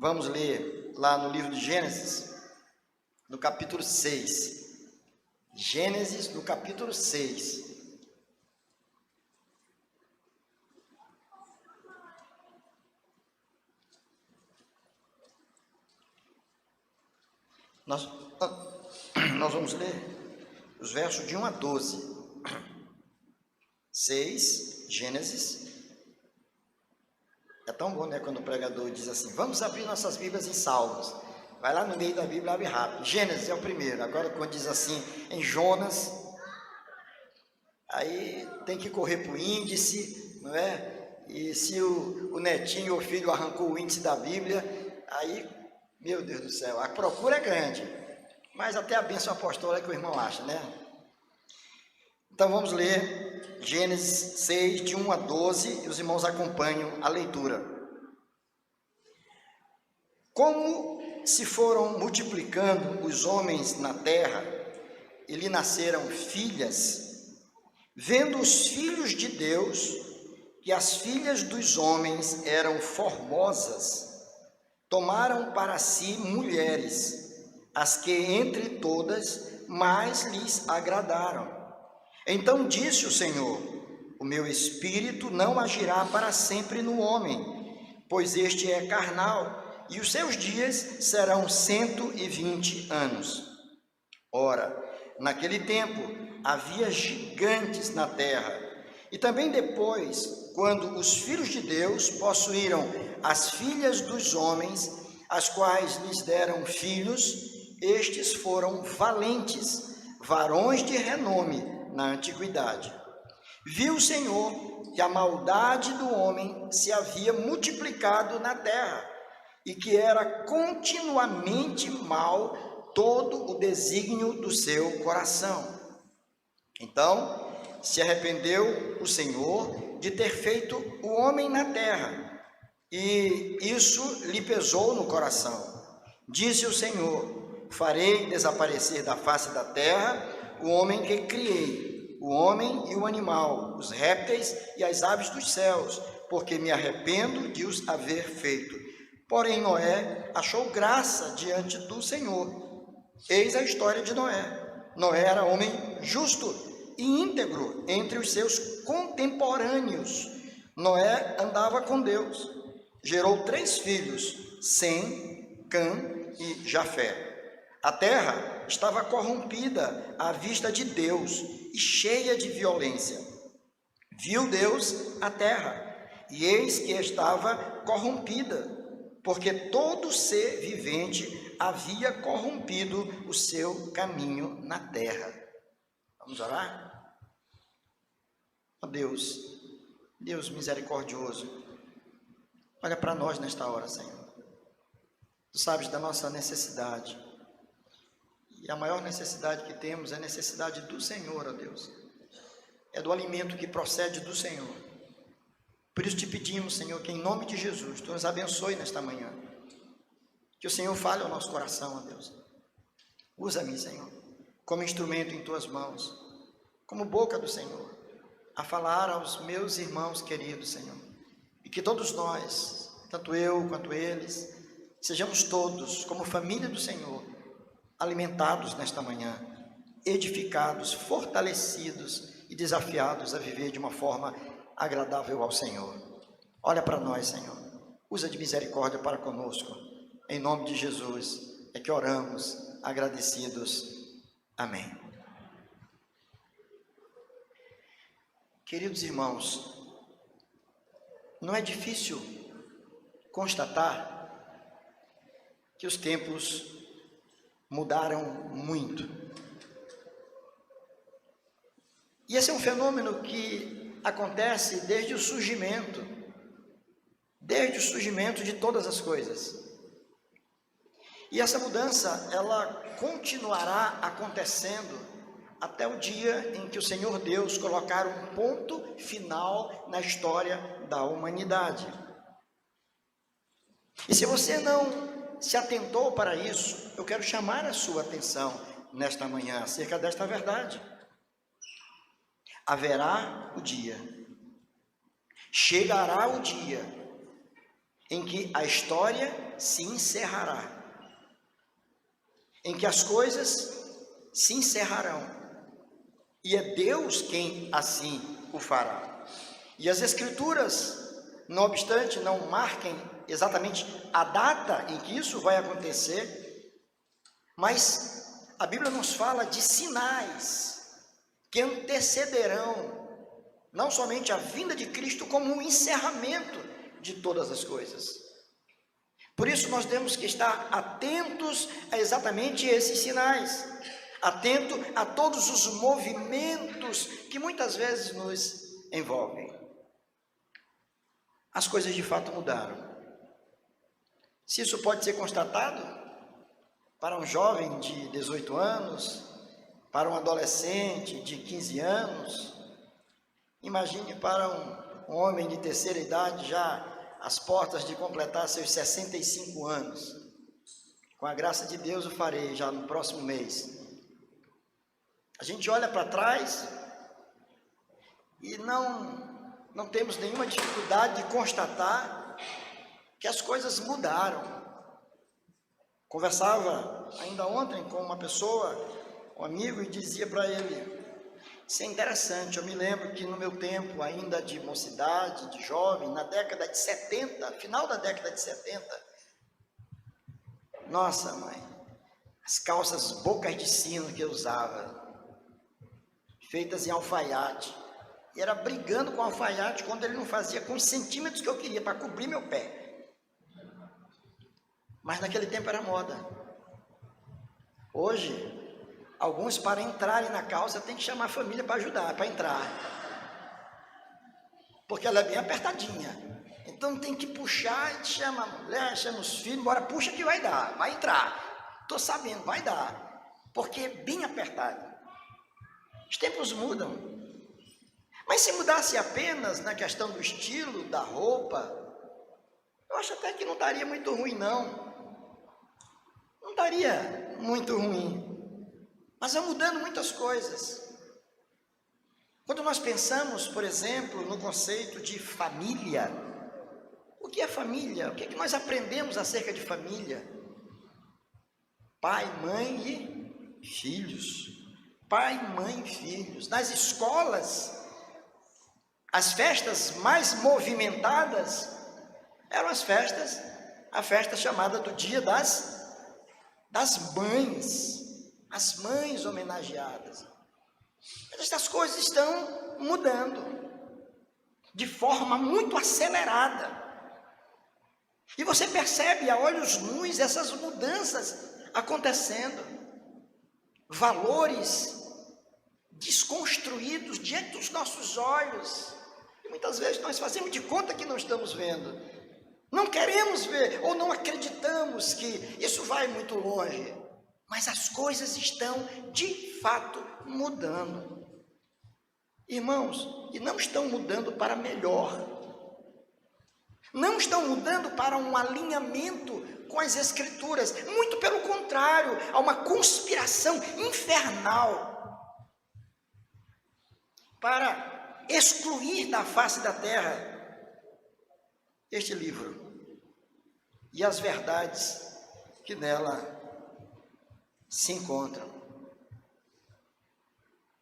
Vamos ler lá no livro de Gênesis, no capítulo 6. Gênesis, no capítulo 6. Nós vamos ler os versos de 1 a 12. 6, Gênesis. É tão bom, né, quando o pregador diz assim: vamos abrir nossas Bíblias em Salmos. Vai lá no meio da Bíblia, abre rápido. Gênesis é o primeiro. Agora, quando diz assim, em Jonas, aí tem que correr para o índice, não é? E se o netinho ou filho arrancou o índice da Bíblia, aí, meu Deus do céu, a procura é grande. Mas até a bênção apostólica que o irmão acha, né? Então vamos ler Gênesis 6, de 1 a 12, e os irmãos acompanham a leitura. Como se foram multiplicando os homens na terra, e lhe nasceram filhas, vendo os filhos de Deus que as filhas dos homens eram formosas, tomaram para si mulheres, as que entre todas mais lhes agradaram. Então disse o Senhor: o meu espírito não agirá para sempre no homem, pois este é carnal, e os seus dias serão 120 anos. Ora, naquele tempo havia gigantes na terra, e também depois, quando os filhos de Deus possuíram as filhas dos homens, as quais lhes deram filhos, estes foram valentes, varões de renome na antiguidade. Viu o Senhor que a maldade do homem se havia multiplicado na terra, e que era continuamente mal todo o desígnio do seu coração. Então se arrependeu o Senhor de ter feito o homem na terra, e isso lhe pesou no coração. Disse o Senhor: farei desaparecer da face da terra o homem que criei, o homem e o animal, os répteis e as aves dos céus, porque me arrependo de os haver feito. Porém Noé achou graça diante do Senhor. Eis a história de Noé. Noé era homem justo e íntegro entre os seus contemporâneos. Noé andava com Deus. Gerou 3 filhos, Sem, Cã e Jafé. A terra estava corrompida à vista de Deus e cheia de violência. Viu Deus a terra, e eis que estava corrompida, porque todo ser vivente havia corrompido o seu caminho na terra. Vamos orar? Ó Deus, Deus misericordioso, olha para nós nesta hora, Senhor. Tu sabes da nossa necessidade. E a maior necessidade que temos é a necessidade do Senhor, ó Deus. É do alimento que procede do Senhor. Por isso te pedimos, Senhor, que em nome de Jesus, Tu nos abençoe nesta manhã. Que o Senhor fale ao nosso coração, ó Deus. Usa-me, Senhor, como instrumento em Tuas mãos, como boca do Senhor, a falar aos meus irmãos queridos, Senhor. E que todos nós, tanto eu quanto eles, sejamos todos, como família do Senhor, alimentados nesta manhã, edificados, fortalecidos e desafiados a viver de uma forma agradável ao Senhor. Olha para nós, Senhor, usa de misericórdia para conosco, em nome de Jesus é que oramos, agradecidos, amém. Queridos irmãos, não é difícil constatar que os tempos mudaram muito. E esse é um fenômeno que acontece desde o surgimento de todas as coisas. E essa mudança, ela continuará acontecendo até o dia em que o Senhor Deus colocar um ponto final na história da humanidade. E se você não se atentou para isso, eu quero chamar a sua atenção nesta manhã acerca desta verdade. Haverá o dia, chegará o dia em que a história se encerrará, em que as coisas se encerrarão, e é Deus quem assim o fará. E as Escrituras, não obstante, não marquem exatamente a data em que isso vai acontecer, mas a Bíblia nos fala de sinais que antecederão não somente a vinda de Cristo, como um encerramento de todas as coisas. Por isso nós temos que estar atentos a exatamente esses sinais, atento a todos os movimentos que muitas vezes nos envolvem. As coisas de fato mudaram. Se isso pode ser constatado para um jovem de 18 anos, para um adolescente de 15 anos, imagine para um homem de terceira idade, já às portas de completar seus 65 anos. Com a graça de Deus o farei já no próximo mês. A gente olha para trás e não temos nenhuma dificuldade de constatar que as coisas mudaram. Conversava ainda ontem com uma pessoa, um amigo, e dizia para ele: isso é interessante, eu me lembro que no meu tempo ainda de mocidade, de jovem, na década de 70, final da década de 70, nossa mãe, as calças bocas de sino que eu usava, feitas em alfaiate, e era brigando com o alfaiate quando ele não fazia com os centímetros que eu queria para cobrir meu pé. Mas naquele tempo era moda. Hoje, alguns, para entrarem na calça, tem que chamar a família para ajudar, para entrar, porque ela é bem apertadinha. Então tem que puxar, e chama a mulher, chama os filhos, bora, puxa que vai dar, vai entrar. Estou sabendo, vai dar, porque é bem apertado. Os tempos mudam. Mas se mudasse apenas na questão do estilo, da roupa, eu acho até que não daria muito ruim, não. Não daria muito ruim. Mas é mudando muitas coisas. Quando nós pensamos, por exemplo, no conceito de família, o que é família? O que é que nós aprendemos acerca de família? Pai, mãe e filhos. Pai, mãe e filhos. Nas escolas, as festas mais movimentadas eram a festa chamada do Dia das Mães. As mães homenageadas. Estas coisas estão mudando de forma muito acelerada. E você percebe a olhos nus essas mudanças acontecendo. Valores desconstruídos diante dos nossos olhos. E muitas vezes nós fazemos de conta que não estamos vendo. Não queremos ver ou não acreditamos que isso vai muito longe. Mas as coisas estão, de fato, mudando. Irmãos, e não estão mudando para melhor. Não estão mudando para um alinhamento com as Escrituras. Muito pelo contrário, há uma conspiração infernal para excluir da face da terra este livro e as verdades que nela se encontram.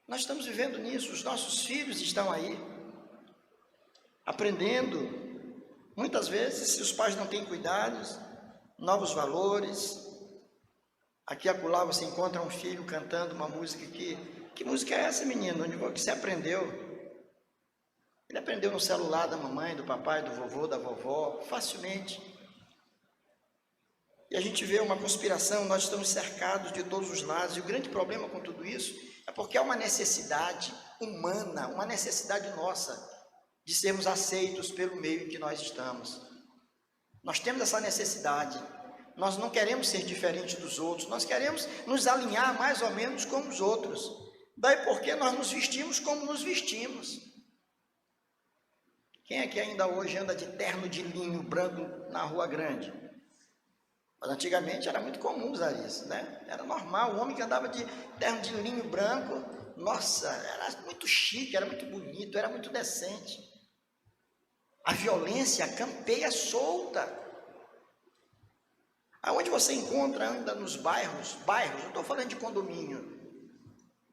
Nós estamos vivendo nisso, os nossos filhos estão aí, aprendendo, muitas vezes, se os pais não têm cuidados, novos valores. Aqui acolá você encontra um filho cantando uma música que música é essa, menino? Onde você aprendeu? Ele aprendeu no celular da mamãe, do papai, do vovô, da vovó, facilmente. E a gente vê uma conspiração, nós estamos cercados de todos os lados, e o grande problema com tudo isso é porque há uma necessidade humana, uma necessidade nossa, de sermos aceitos pelo meio em que nós estamos. Nós temos essa necessidade, nós não queremos ser diferentes dos outros, nós queremos nos alinhar mais ou menos como os outros, daí porque nós nos vestimos como nos vestimos. Quem é que ainda hoje anda de terno de linho branco na rua grande? Mas antigamente era muito comum usar isso, né? Era normal, o homem que andava de terno de linho branco, nossa, era muito chique, era muito bonito, era muito decente. A violência campeia solta. Aonde você encontra ainda nos bairros, não estou falando de condomínio,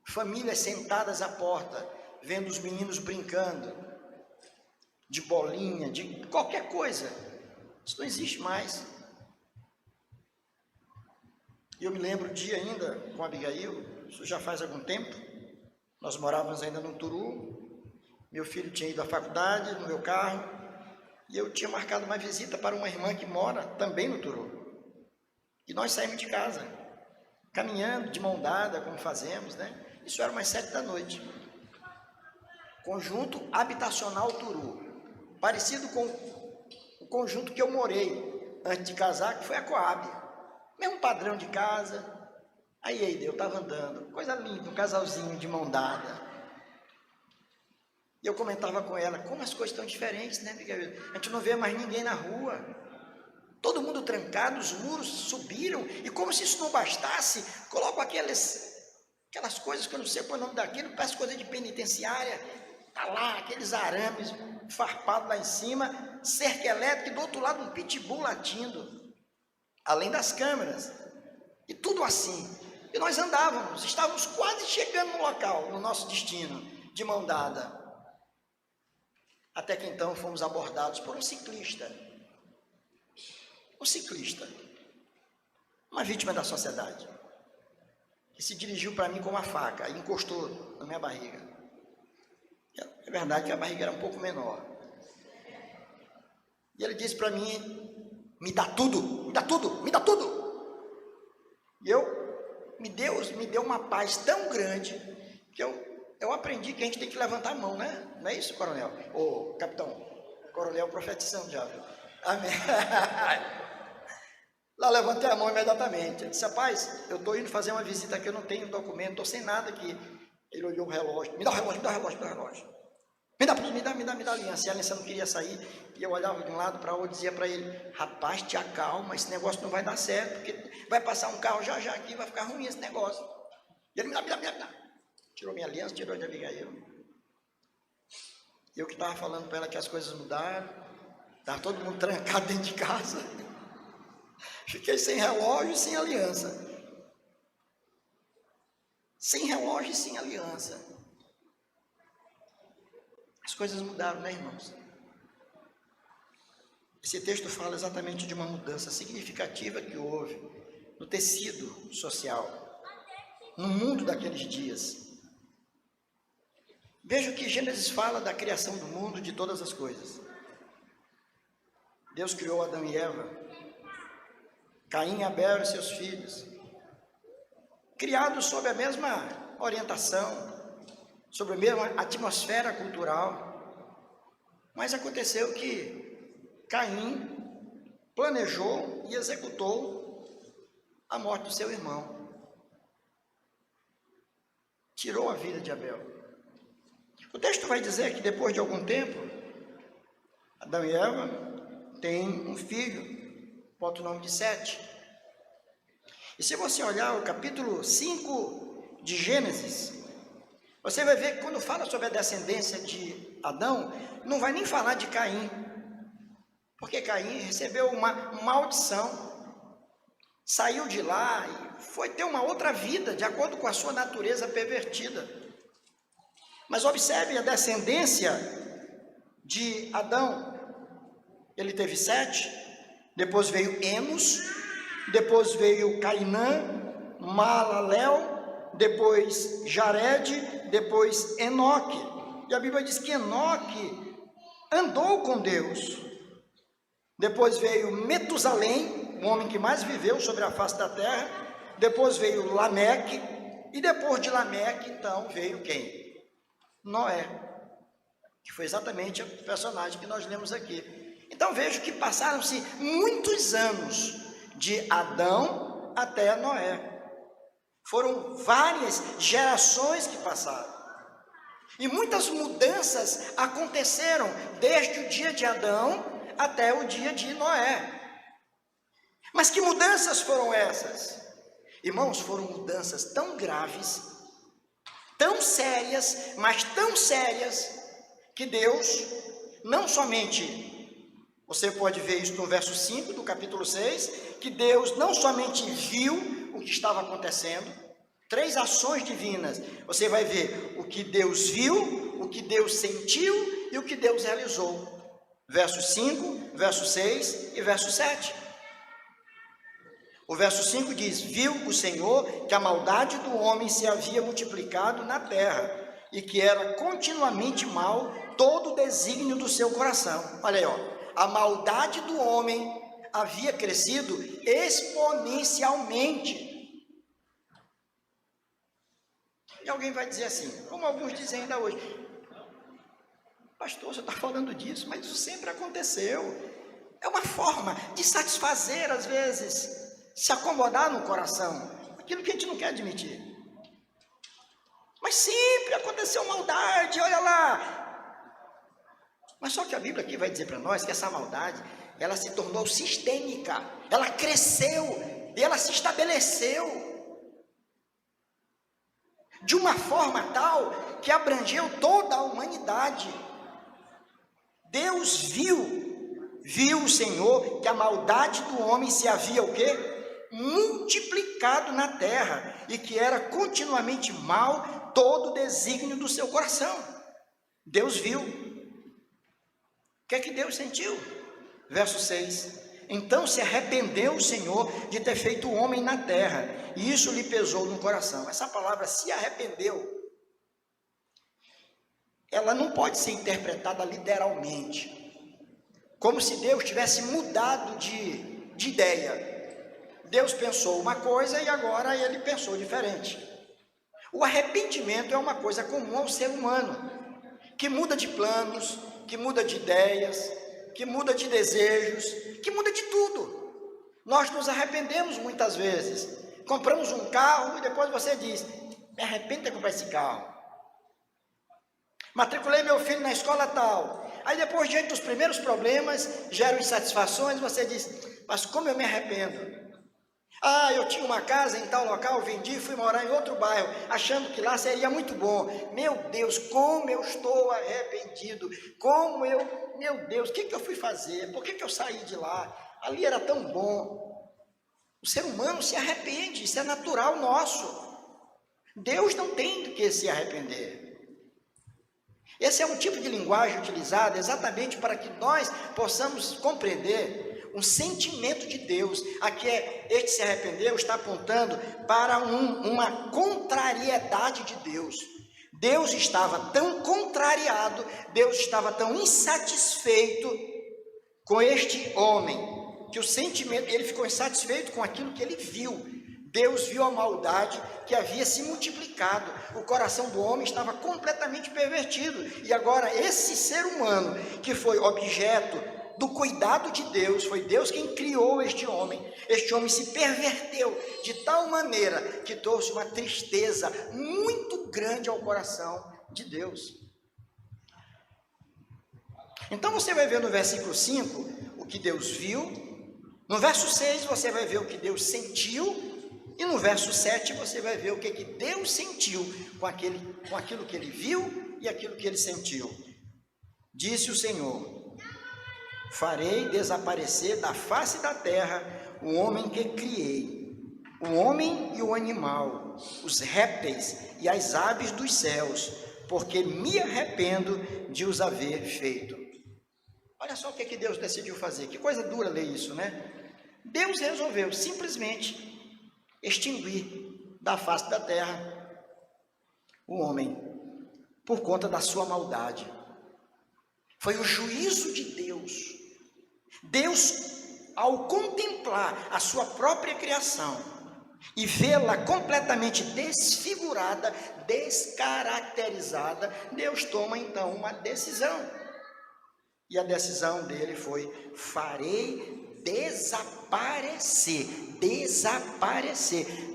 famílias sentadas à porta, vendo os meninos brincando, de bolinha, de qualquer coisa. Isso não existe mais. E eu me lembro um dia ainda com a Abigail, isso já faz algum tempo, nós morávamos ainda no Turu, meu filho tinha ido à faculdade no meu carro, e eu tinha marcado uma visita para uma irmã que mora também no Turu. E nós saímos de casa, caminhando de mão dada, como fazemos, né? Isso era umas 7 da noite. Conjunto habitacional Turu, parecido com o conjunto que eu morei antes de casar, que foi a Coab. Mesmo padrão de casa. Aí eu estava andando, coisa linda, um casalzinho de mão dada. E eu comentava com ela, como as coisas estão diferentes, né, Abigail? A gente não vê mais ninguém na rua. Todo mundo trancado, os muros subiram, e como se isso não bastasse, colocam aquelas coisas que eu não sei qual é o nome daquilo, parece coisa de penitenciária, tá lá, aqueles arames farpados lá em cima, cerca elétrica, e do outro lado um pitbull latindo, além das câmeras, e tudo assim. E nós andávamos, estávamos quase chegando no local, no nosso destino, de mão dada, até que então fomos abordados por um ciclista, uma vítima da sociedade, que se dirigiu para mim com uma faca e encostou na minha barriga. É verdade que a barriga era um pouco menor. E ele disse para mim, me dá tudo, me dá tudo, me dá tudo. E me deu uma paz tão grande, que eu aprendi que a gente tem que levantar a mão, né? Não é isso, coronel? Ô, capitão, coronel profetizando já, viu? Amém. Lá levantei a mão imediatamente. Eu disse, rapaz, eu estou indo fazer uma visita aqui, eu não tenho documento, estou sem nada aqui. Ele olhou o relógio, me dá o relógio, me dá o relógio, me dá o relógio. Me dá a aliança. E a aliança não queria sair, e eu olhava de um lado para o outro, dizia para ele, rapaz, te acalma, esse negócio não vai dar certo, porque vai passar um carro já aqui, vai ficar ruim esse negócio. E ele me dá. Tirou minha aliança, tirou de Abigail. E eu que estava falando para ela que as coisas mudaram, estava todo mundo trancado dentro de casa. Fiquei sem relógio e sem aliança. Sem relógio e sem aliança. As coisas mudaram, né, irmãos? Esse texto fala exatamente de uma mudança significativa que houve no tecido social, no mundo daqueles dias. Veja que Gênesis fala da criação do mundo, de todas as coisas. Deus criou Adão e Eva, Caim e Abel e seus filhos, criados sob a mesma orientação, sobre a mesma atmosfera cultural. Mas aconteceu que Caim planejou e executou a morte do seu irmão. Tirou a vida de Abel. O texto vai dizer que depois de algum tempo, Adão e Eva têm um filho, bota o nome de Sete. E se você olhar o capítulo 5 de Gênesis, você vai ver que quando fala sobre a descendência de Adão, não vai nem falar de Caim, porque Caim recebeu uma maldição, saiu de lá e foi ter uma outra vida, de acordo com a sua natureza pervertida. Mas observe a descendência de Adão. Ele teve Sete, depois veio Enos, depois veio Cainã, Maalalel, depois Jared, depois Enoque. E a Bíblia diz que Enoque andou com Deus. Depois veio Metusalém, o homem que mais viveu sobre a face da terra. Depois veio Lameque, e depois de Lameque, então, veio quem? Noé, que foi exatamente o personagem que nós lemos aqui. Então vejo que passaram-se muitos anos de Adão até Noé. Foram várias gerações que passaram. E muitas mudanças aconteceram desde o dia de Adão até o dia de Noé. Mas que mudanças foram essas? Irmãos, foram mudanças tão graves, tão sérias, mas tão sérias, que Deus não somente, você pode ver isso no verso 5 do capítulo 6, que Deus não somente viu o que estava acontecendo, 3 ações divinas, você vai ver o que Deus viu, o que Deus sentiu e o que Deus realizou. Verso 5, verso 6 e verso 7. O verso 5 diz: viu o Senhor que a maldade do homem se havia multiplicado na terra, e que era continuamente mal todo o desígnio do seu coração. Olha aí, ó, a maldade do homem havia crescido exponencialmente. E alguém vai dizer assim, como alguns dizem ainda hoje: pastor, você está falando disso, mas isso sempre aconteceu. É uma forma de satisfazer, às vezes, se acomodar no coração, aquilo que a gente não quer admitir. Mas sempre aconteceu maldade, olha lá. Mas só que a Bíblia aqui vai dizer para nós que essa maldade, ela se tornou sistêmica, ela cresceu e ela se estabeleceu de uma forma tal que abrangeu toda a humanidade. Deus viu o Senhor que a maldade do homem se havia o quê? Multiplicado na terra, e que era continuamente mal todo o desígnio do seu coração. Deus viu. O que é que Deus sentiu? Verso 6. Então se arrependeu o Senhor de ter feito o homem na terra, e isso lhe pesou no coração. Essa palavra se arrependeu, ela não pode ser interpretada literalmente, como se Deus tivesse mudado de ideia. Deus pensou uma coisa e agora ele pensou diferente. O arrependimento é uma coisa comum ao ser humano, que muda de planos, que muda de ideias, que muda de desejos, que muda de tudo. Nós nos arrependemos muitas vezes. Compramos um carro e depois você diz: me arrependo de comprar esse carro. Matriculei meu filho na escola tal. Aí depois, diante dos primeiros problemas, geram insatisfações, você diz: mas como eu me arrependo. Eu tinha uma casa em tal local, vendi, fui morar em outro bairro, achando que lá seria muito bom. Meu Deus, como eu estou arrependido. Meu Deus, o que eu fui fazer? Por que eu saí de lá? Ali era tão bom. O ser humano se arrepende, isso é natural nosso. Deus não tem do que se arrepender. Esse é um tipo de linguagem utilizada exatamente para que nós possamos compreender um sentimento de Deus. Aqui este se arrependeu, está apontando para uma contrariedade de Deus. Deus estava tão contrariado, Deus estava tão insatisfeito com este homem, que o sentimento, ele ficou insatisfeito com aquilo que ele viu. Deus viu a maldade que havia se multiplicado, o coração do homem estava completamente pervertido, e agora esse ser humano, que foi objeto do cuidado de Deus, foi Deus quem criou este homem se perverteu de tal maneira que trouxe uma tristeza muito grande ao coração de Deus. Então você vai ver no versículo 5 o que Deus viu, no verso 6 você vai ver o que Deus sentiu, e no verso 7 você vai ver o que Deus sentiu com aquilo que ele viu e aquilo que ele sentiu. Disse o Senhor: farei desaparecer da face da terra o homem que criei, o homem e o animal, os répteis e as aves dos céus, porque me arrependo de os haver feito. Olha só o que Deus decidiu fazer, que coisa dura ler isso, né? Deus resolveu simplesmente extinguir da face da terra o homem, por conta da sua maldade. Foi o juízo de Deus. Deus, ao contemplar a sua própria criação e vê-la completamente desfigurada, descaracterizada, Deus toma então uma decisão. E a decisão dele foi: farei desaparecer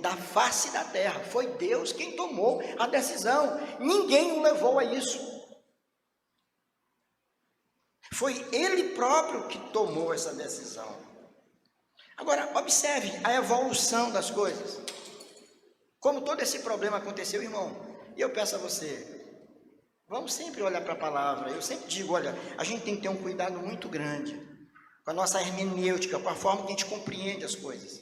da face da terra. Foi Deus quem tomou a decisão, ninguém o levou a isso. Foi ele próprio que tomou essa decisão. Agora, observe a evolução das coisas. Como todo esse problema aconteceu, irmão, e eu peço a você, Vamos sempre olhar para a palavra. Eu sempre digo, olha, a gente tem que ter um cuidado muito grande com a nossa hermenêutica, com a forma que a gente compreende as coisas.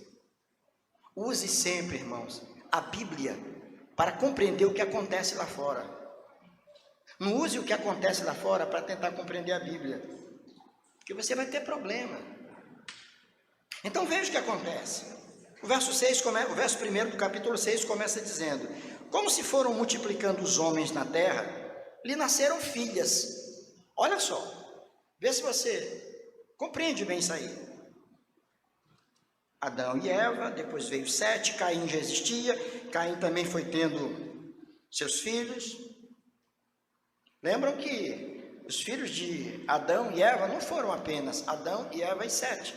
Use sempre, irmãos, a Bíblia para compreender o que acontece lá fora. Não use o que acontece lá fora para tentar compreender a Bíblia, porque você vai ter problema. Então veja o que acontece. O verso 1 do capítulo 6 começa dizendo: como se foram multiplicando os homens na terra, lhe nasceram filhas. Olha só, vê se você compreende bem isso aí. Adão e Eva, depois veio Sete, Caim já existia, Caim também foi tendo seus filhos. Lembram que os filhos de Adão e Eva não foram apenas Adão e Eva e Sete.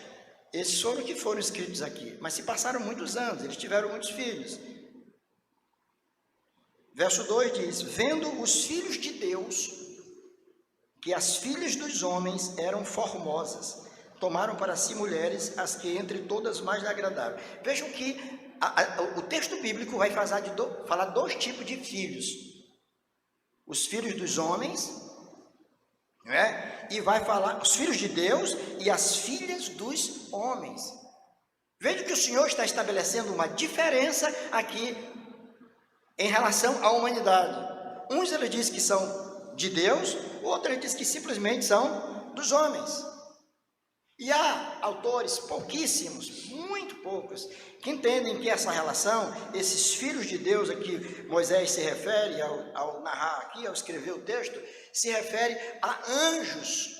Esses foram que foram escritos aqui, mas se passaram muitos anos, eles tiveram muitos filhos. Verso 2 diz: vendo os filhos de Deus que as filhas dos homens eram formosas, tomaram para si mulheres, as que entre todas mais lhe agradaram. Vejam que o texto bíblico vai falar dois tipos de filhos: os filhos dos homens, não é? E vai falar os filhos de Deus e as filhas dos homens. Veja que o Senhor está estabelecendo uma diferença aqui em relação à humanidade. Uns ele diz que são de Deus, outros ele diz que simplesmente são dos homens. E há autores, pouquíssimos, muito poucos, que entendem que essa relação, esses filhos de Deus a que Moisés se refere ao narrar aqui, ao escrever o texto, se refere a anjos.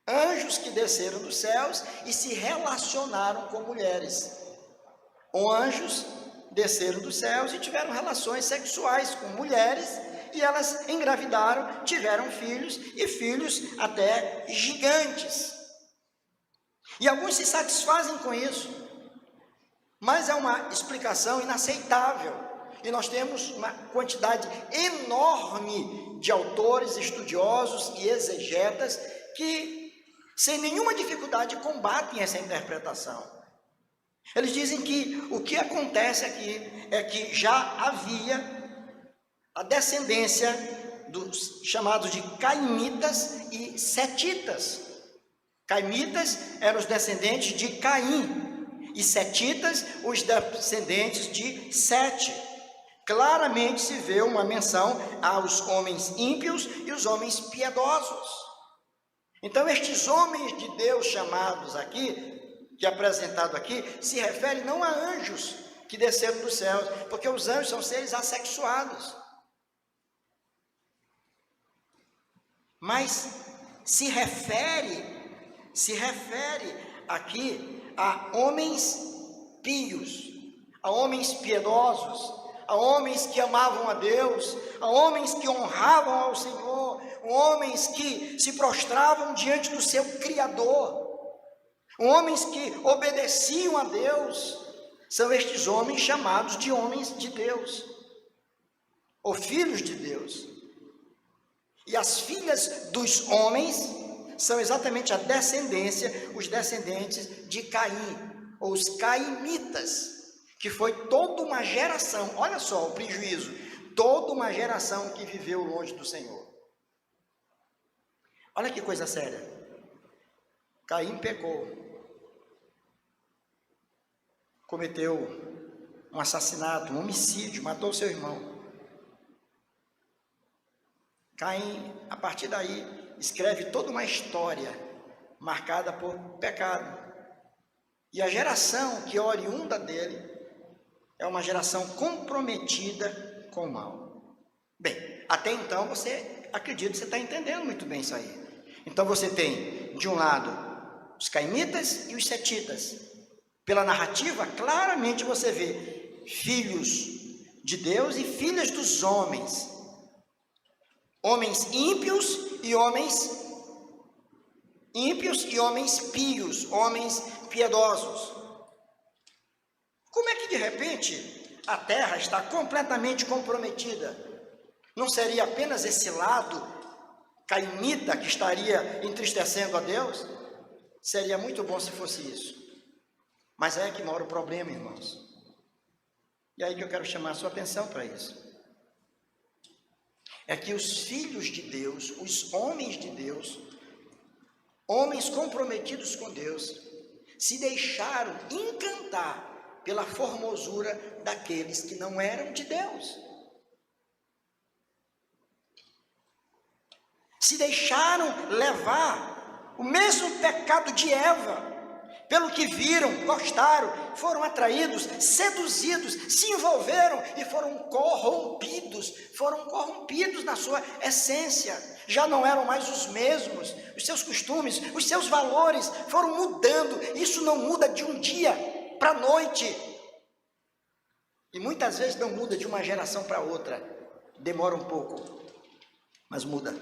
Anjos que desceram dos céus e se relacionaram com mulheres. Anjos desceram dos céus e tiveram relações sexuais com mulheres, e elas engravidaram, tiveram filhos, e filhos até gigantes. E alguns se satisfazem com isso, mas é uma explicação inaceitável. E nós temos uma quantidade enorme de autores, estudiosos e exegetas que, sem nenhuma dificuldade, combatem essa interpretação. Eles dizem que o que acontece aqui é que já havia a descendência dos chamados de cainitas e setitas. Cainitas eram os descendentes de Caim e setitas os descendentes de Sete. Claramente se vê uma menção aos homens ímpios e os homens piedosos. Então estes homens de Deus chamados aqui, que é apresentado aqui, se refere não a anjos que desceram dos céus, porque os anjos são seres assexuados, mas se refere aqui a homens pios, a homens piedosos, a homens que amavam a Deus, a homens que honravam ao Senhor, homens que se prostravam diante do seu Criador, homens que obedeciam a Deus. São estes homens chamados de homens de Deus, ou filhos de Deus. E as filhas dos homens são exatamente a descendência, os descendentes de Caim, ou os cainitas, que foi toda uma geração, olha só o prejuízo, toda uma geração que viveu longe do Senhor. Olha que coisa séria. Caim pecou, cometeu um assassinato, um homicídio, matou seu irmão. Caim, a partir daí, escreve toda uma história marcada por pecado. E a geração que é oriunda dele é uma geração comprometida com o mal. Bem, até então você acredita que você está entendendo muito bem isso aí. Então você tem, de um lado, os cainitas e os setitas. Pela narrativa, claramente você vê filhos de Deus e filhas dos homens. Homens ímpios e homens pios, homens piedosos. Como é que de repente a terra está completamente comprometida? Não seria apenas esse lado cainita que estaria entristecendo a Deus? Seria muito bom se fosse isso. Mas é que mora o problema, irmãos. E aí que eu quero chamar a sua atenção para isso. é que os filhos de Deus, os homens de Deus, homens comprometidos com Deus, se deixaram encantar pela formosura daqueles que não eram de Deus. Se deixaram levar o mesmo pecado de Eva, pelo que viram, gostaram, foram atraídos, seduzidos, se envolveram e foram corrompidos na sua essência. Já não eram mais os mesmos, os seus costumes, os seus valores foram mudando. Isso não muda de um dia para a noite. E muitas vezes não muda de uma geração para outra. Demora um pouco, mas muda.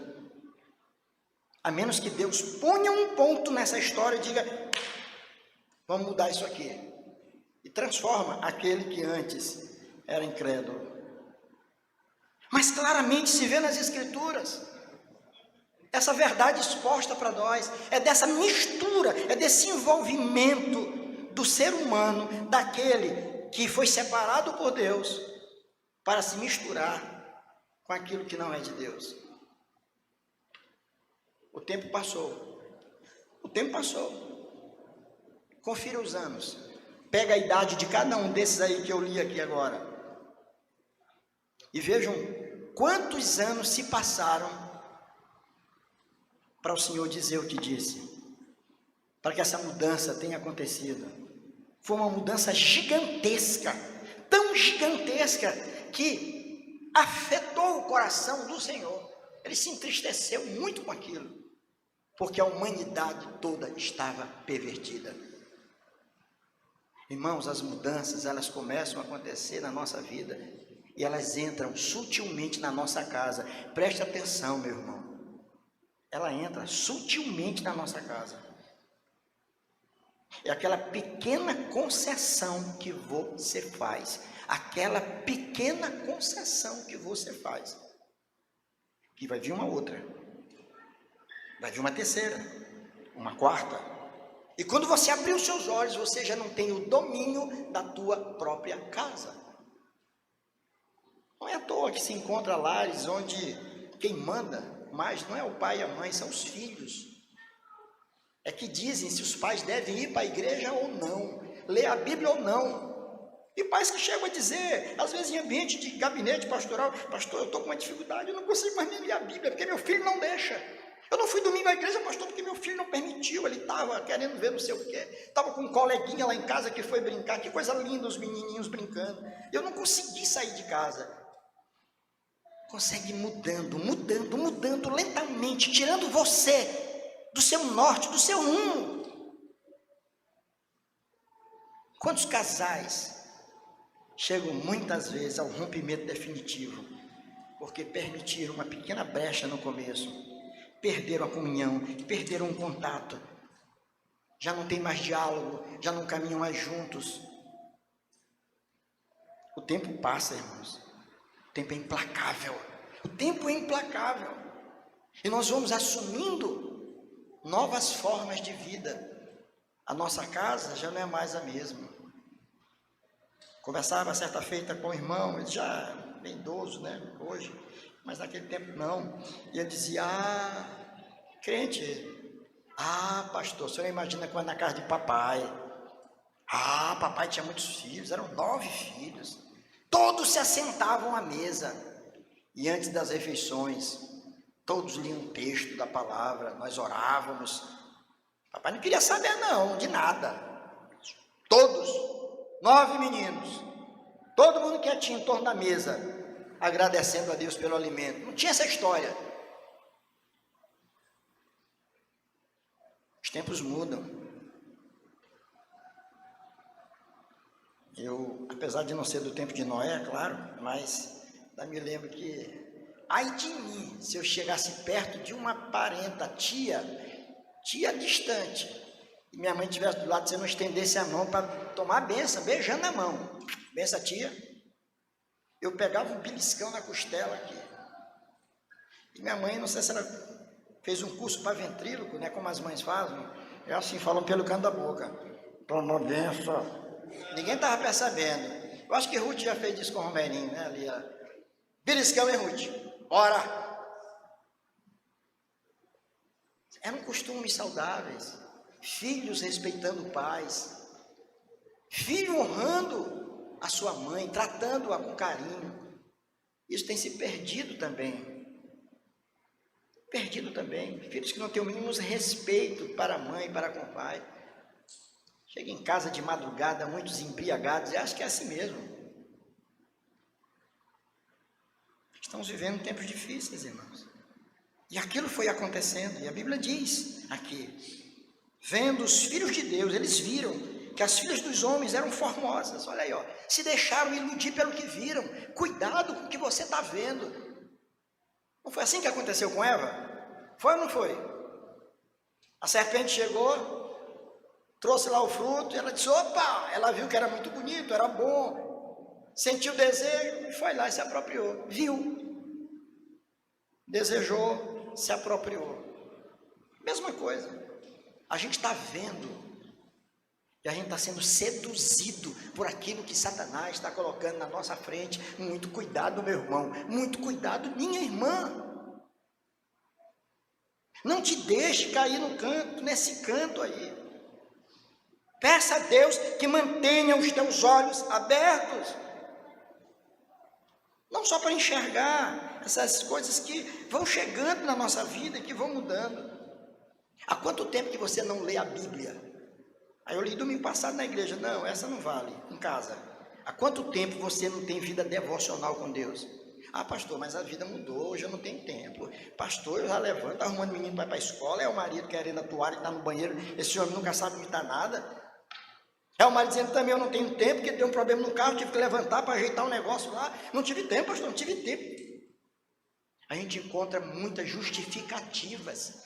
A menos que Deus ponha um ponto nessa história e diga: vamos mudar isso aqui. E transforma aquele que antes era incrédulo. Mas claramente se vê nas Escrituras essa verdade exposta para nós. É dessa mistura, é desse envolvimento do ser humano, daquele que foi separado por Deus, para se misturar com aquilo que não é de Deus. O tempo passou. O tempo passou. Confira os anos. Pega a idade de cada um desses aí que eu li aqui agora. E vejam quantos anos se passaram para o Senhor dizer o que disse. Para que essa mudança tenha acontecido. Foi uma mudança gigantesca. Tão gigantesca que afetou o coração do Senhor. Ele se entristeceu muito com aquilo. Porque a humanidade toda estava pervertida. Irmãos, as mudanças, elas começam a acontecer na nossa vida e elas entram sutilmente na nossa casa. Preste atenção, meu irmão. Ela entra sutilmente na nossa casa. É aquela pequena concessão que você faz. Aquela pequena concessão que você faz. Que vai vir uma outra. Vai vir uma terceira. Uma quarta. E quando você abrir os seus olhos, você já não tem o domínio da tua própria casa. Não é à toa que se encontra lares onde quem manda mais não é o pai e a mãe, são os filhos. É que dizem se os pais devem ir para a igreja ou não, ler a Bíblia ou não. E pais que chegam a dizer, às vezes em ambiente de gabinete pastoral: pastor, eu estou com uma dificuldade, eu não consigo mais nem ler a Bíblia, porque meu filho não deixa. Eu não fui domingo à igreja, pastor, porque meu filho não permitiu. Ele estava querendo ver não sei o quê. Estava com um coleguinha lá em casa que foi brincar. Que coisa linda, os menininhos brincando. Eu não consegui sair de casa. Consegue mudando lentamente, tirando você do seu norte, do seu rumo. Quantos casais chegam muitas vezes ao rompimento definitivo, porque permitiram uma pequena brecha no começo. Perderam a comunhão, perderam o contato, já não tem mais diálogo, já não caminham mais juntos. O tempo passa, irmãos, o tempo é implacável, e nós vamos assumindo novas formas de vida. A nossa casa já não é mais a mesma. Conversava certa feita com o irmão, ele já é bem idoso, né, hoje, mas naquele tempo não. E ele dizia: crente, pastor, o senhor imagina quando na casa de papai. Papai tinha muitos filhos, eram 9 filhos. Todos se assentavam à mesa. E antes das refeições, todos liam um texto da palavra, nós orávamos. Papai não queria saber não, de nada. Todos, 9 meninos, todo mundo quietinho em torno da mesa, agradecendo a Deus pelo alimento. Não tinha essa história. Os tempos mudam. Eu, apesar de não ser do tempo de Noé, claro, mas me lembro que, ai de mim, se eu chegasse perto de uma parenta, tia distante, e minha mãe estivesse do lado, se eu não estendesse a mão para tomar a benção, beijando a mão, benção tia, eu pegava um beliscão na costela aqui. E minha mãe, não sei se ela fez um curso para ventríloco, né, como as mães fazem, é assim, falam pelo canto da boca, toma benção. Ninguém estava percebendo. Eu acho que Ruth já fez isso com o Romerinho, né, ali, beliscão e Ruth. ora. Eram costumes saudáveis, filhos respeitando pais, filho honrando a sua mãe, tratando-a com carinho. Isso tem se perdido também. Filhos que não têm o mínimo respeito para a mãe, para com o pai. Chega em casa de madrugada, muitos embriagados, e acho que é assim mesmo. Estamos vivendo tempos difíceis, irmãos. E aquilo foi acontecendo, e a Bíblia diz aqui, vendo os filhos de Deus, eles viram que as filhas dos homens eram formosas. Olha aí, ó, se deixaram iludir pelo que viram. Cuidado com o que você está vendo. Não foi assim que aconteceu com Eva? Foi ou não foi? A serpente chegou, trouxe lá o fruto, e ela disse, opa, ela viu que era muito bonito, era bom, sentiu desejo, e foi lá e se apropriou, viu, desejou, se apropriou. Mesma coisa, a gente está vendo, e a gente está sendo seduzido por aquilo que Satanás está colocando na nossa frente. Muito cuidado, meu irmão, muito cuidado, minha irmã. Não te deixe cair no canto, nesse canto aí. Peça a Deus que mantenha os teus olhos abertos. Não só para enxergar essas coisas que vão chegando na nossa vida e que vão mudando. Há quanto tempo que você não lê a Bíblia? Aí eu li domingo passado na igreja. Não, essa não vale, em casa. Há quanto tempo você não tem vida devocional com Deus? Ah, pastor, mas a vida mudou, hoje eu não tenho tempo. Pastor, eu já levanto, tá arrumando menino para ir para a escola, é o marido querendo a toalha, está no banheiro, esse homem nunca sabe imitar nada. É o marido dizendo também, eu não tenho tempo, porque deu um problema no carro, tive que levantar para ajeitar um negócio lá. Não tive tempo, pastor, não tive tempo. A gente encontra muitas justificativas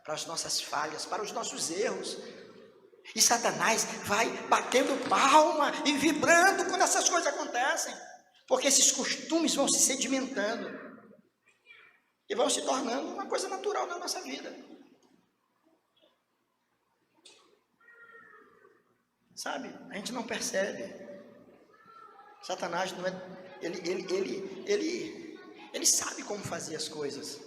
para as nossas falhas, para os nossos erros. E Satanás vai batendo palma e vibrando quando essas coisas acontecem. Porque esses costumes vão se sedimentando e vão se tornando uma coisa natural na nossa vida. Sabe? A gente não percebe. Satanás não é... Ele sabe como fazer as coisas.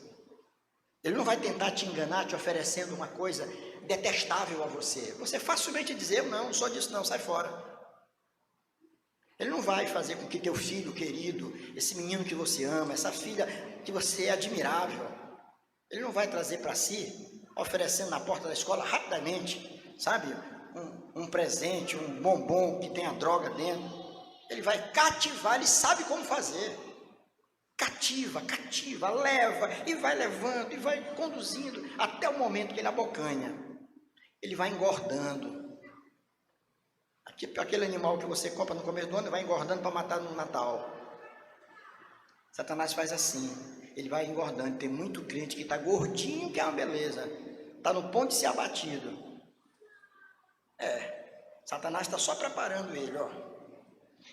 Ele não vai tentar te enganar, te oferecendo uma coisa detestável a você. Você facilmente dizer, eu não sou disso não, sai fora. Ele não vai fazer com que teu filho querido, esse menino que você ama, essa filha que você é admirável, ele não vai trazer para si, oferecendo na porta da escola rapidamente, sabe, um presente, um bombom que tenha droga dentro. Ele vai cativar, ele sabe como fazer. Cativa, leva, e vai levando, e vai conduzindo, até o momento que ele abocanha. Ele vai engordando. Aquele animal que você compra no começo do ano, vai engordando para matar no Natal. Satanás faz assim, ele vai engordando. Tem muito crente que está gordinho, que é uma beleza, está no ponto de ser abatido. Satanás está só preparando ele, ó.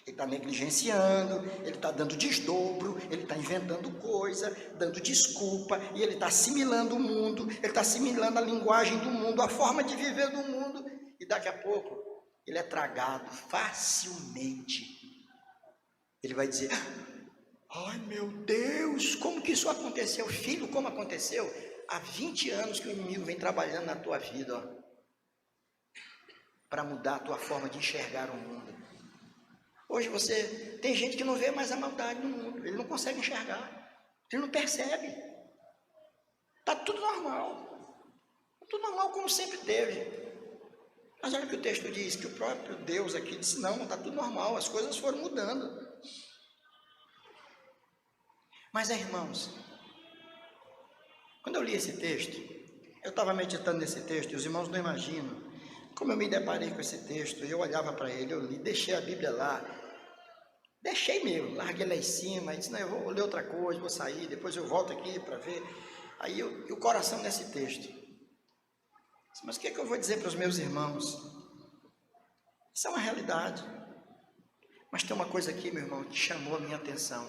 Ele está negligenciando, ele está dando desdobro, ele está inventando coisa, dando desculpa, e ele está assimilando o mundo, ele está assimilando a linguagem do mundo, a forma de viver do mundo, e daqui a pouco ele é tragado facilmente. Ele vai dizer, ai meu Deus, como que isso aconteceu? Filho, como aconteceu? Há 20 anos que o inimigo vem trabalhando na tua vida, para mudar a tua forma de enxergar o mundo. Hoje tem gente que não vê mais a maldade no mundo, ele não consegue enxergar, ele não percebe. Está tudo normal como sempre teve. Mas olha o que o texto diz, que o próprio Deus aqui disse, não, está tudo normal, as coisas foram mudando. Mas, irmãos, quando eu li esse texto, eu estava meditando nesse texto, e os irmãos não imaginam como eu me deparei com esse texto. Eu olhava para ele, eu li, deixei a Bíblia lá, deixei mesmo, larguei lá em cima, e disse, não, eu vou ler outra coisa, vou sair, depois eu volto aqui para ver. Aí o coração nesse texto. Mas o que é que eu vou dizer para os meus irmãos? Isso é uma realidade. Mas tem uma coisa aqui, meu irmão, que chamou a minha atenção.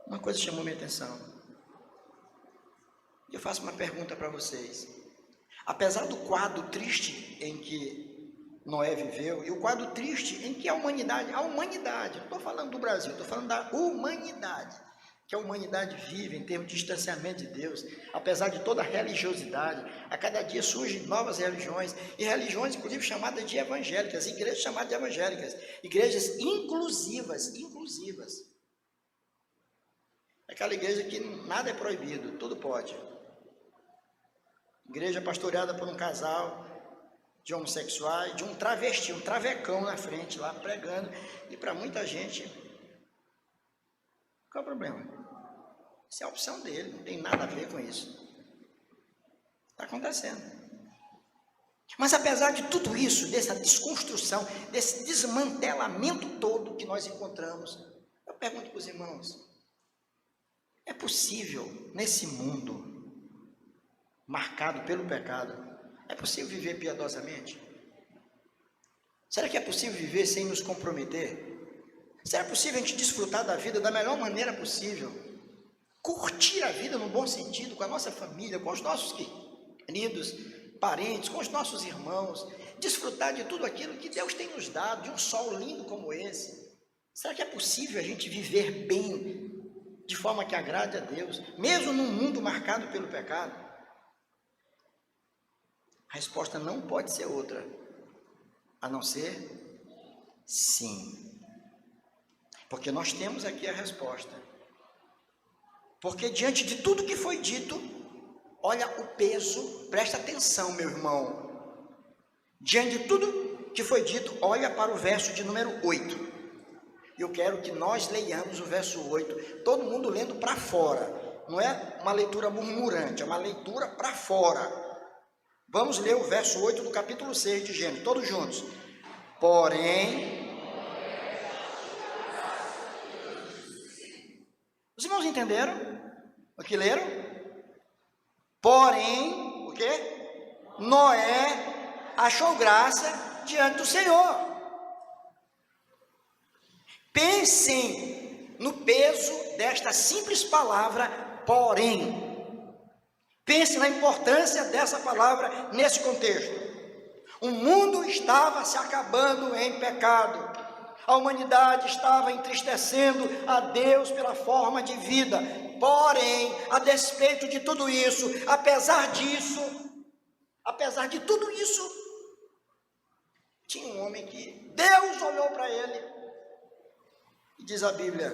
Uma coisa chamou a minha atenção. E eu faço uma pergunta para vocês. Apesar do quadro triste em que Noé viveu, e o quadro triste em que a humanidade, não estou falando do Brasil, estou falando da humanidade, que a humanidade vive em termos de distanciamento de Deus, apesar de toda a religiosidade. A cada dia surgem novas religiões, e religiões inclusive chamadas de evangélicas, igrejas chamadas de evangélicas, igrejas inclusivas. Aquela igreja que nada é proibido, tudo pode. Igreja pastoreada por um casal de homossexuais, de um travesti, um travecão na frente lá pregando, e para muita gente, qual é o problema? Isso é a opção dele, não tem nada a ver com isso. Está acontecendo. Mas apesar de tudo isso, dessa desconstrução, desse desmantelamento todo que nós encontramos, eu pergunto para os irmãos, é possível nesse mundo marcado pelo pecado, é possível viver piedosamente? Será que é possível viver sem nos comprometer? Será possível a gente desfrutar da vida da melhor maneira possível? Curtir a vida no bom sentido, com a nossa família, com os nossos queridos parentes, com os nossos irmãos, desfrutar de tudo aquilo que Deus tem nos dado, de um sol lindo como esse? Será que é possível a gente viver bem, de forma que agrade a Deus, mesmo num mundo marcado pelo pecado? A resposta não pode ser outra, a não ser sim. Porque nós temos aqui a resposta. Porque diante de tudo que foi dito, olha o peso, presta atenção, meu irmão. Diante de tudo que foi dito, olha para o verso de número 8. Eu quero que nós leiamos o verso 8, todo mundo lendo para fora. Não é uma leitura murmurante, é uma leitura para fora. Vamos ler o verso 8 do capítulo 6 de Gênesis, todos juntos. Porém... Os irmãos entenderam o que leram? Porém, o quê? Noé achou graça diante do Senhor. Pensem no peso desta simples palavra, porém. Pense na importância dessa palavra nesse contexto. O mundo estava se acabando em pecado. A humanidade estava entristecendo a Deus pela forma de vida. Porém, a despeito de tudo isso, apesar de tudo isso, tinha um homem que Deus olhou para ele. E diz a Bíblia,